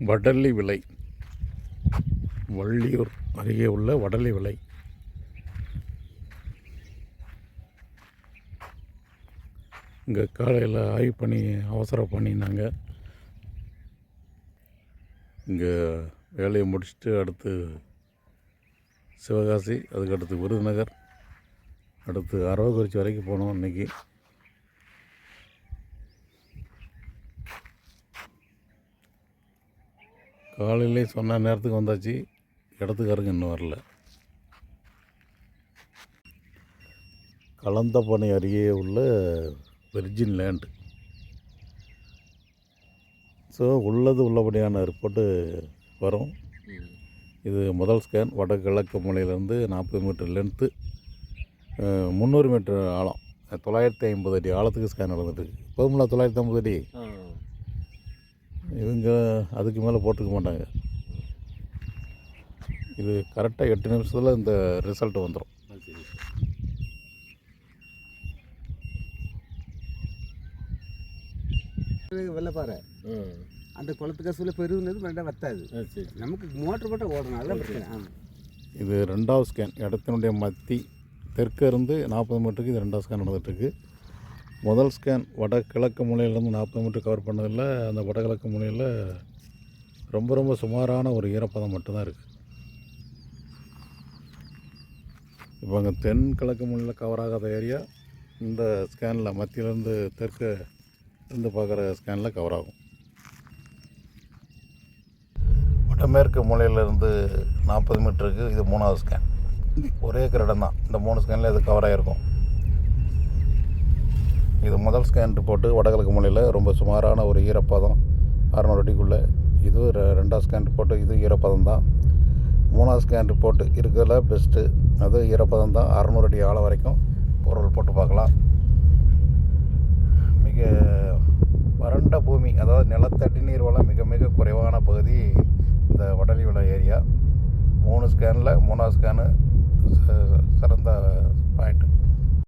வடலி விலை, வள்ளியூர் அருகே உள்ள வடலி விலை. இங்கே காலையில் ஆய்வு பண்ணி அவசர பண்ணினாங்க. இங்கே வேலையை முடிச்சுட்டு அடுத்து சிவகாசி, அதுக்கடுத்து விருதுநகர், அடுத்து அரவக்குறிச்சி வரைக்கும் போனோம். இன்றைக்கி காலையிலே சொன்ன நேரத்துக்கு வந்தாச்சு, இடத்துக்காரங்க இன்னும் வரல. கலந்தப்பனை அருகே உள்ள வெர்ஜின் லேண்டு. ஸோ உள்ளபடியான ரிப்போர்ட்டு வரும். இது முதல் ஸ்கேன். வடகிழக்கு மூலையிலேருந்து 40 மீட்டர் லென்த்து, 300 மீட்டர் ஆழம், 950 அடி ஆழத்துக்கு ஸ்கேன் நடந்துட்டுருக்கு. இப்போதும்ல 950 அடி. இவங்க அதுக்கு மேலே போட்டுக்க மாட்டாங்க. இது கரெக்டாக 8 நிமிஷத்தில் இந்த ரிசல்ட் வந்துடும். வெள்ளப்பாறை அந்த குளத்துக்கு கசுவில் பெருகுனது வேண்டாம் வத்தாது. நமக்கு மோட்டர் போட்டால் ஓடணும், அதான் பிரச்சனை. இது 2வது ஸ்கேன். இடத்தினுடைய மத்தி தெற்கு இருந்து 40 மீட்டருக்கு இது 2வது ஸ்கேன் நடந்துகிட்ருக்கு. முதல் ஸ்கேன் வடகிழக்கு மூலையிலேருந்து 40 மீட்டர் கவர் பண்ணதில் அந்த வடகிழக்கு மூலையில் ரொம்ப சுமாரான ஒரு ஈரப்பதம் மட்டும்தான் இருக்குது. இப்போ அங்கே தென்கிழக்கு மூலையில் கவர் ஆகாத ஏரியா இந்த ஸ்கேனில் மத்தியிலேருந்து தெற்கு இருந்து பார்க்குற ஸ்கேனில் கவர் ஆகும். வடமேற்கு மூலையிலேருந்து 40 மீட்டருக்கு இது 3வது ஸ்கேன். ஒரே இடம் தான். இந்த 3 ஸ்கேனில் இது கவர் ஆகிருக்கும். இது முதல் ஸ்கேன் ரிப்போர்ட்டு. வடகிழக்கு மூலையில் ரொம்ப சுமாரான ஒரு ஈரப்பதம் 600 அடிக்குள்ளே. இது 2வது ஸ்கேன் ரிப்போர்ட்டு. இது ஈரப்பதம் தான். 3வது ஸ்கேன் ரிப்போர்ட்டு இருக்கிறதுல பெஸ்ட்டு. அது ஈரப்பதம் தான். 600 அடி ஆழம் வரைக்கும் பொருள் போட்டு பார்க்கலாம். மிக வறண்ட பூமி, அதாவது நிலத்தடி நீர் வளம் மிக குறைவான பகுதி இந்த வடலி விலை ஏரியா. 3 ஸ்கேனில் 3வது ஸ்கேனு சிறந்த பாயிண்ட்டு.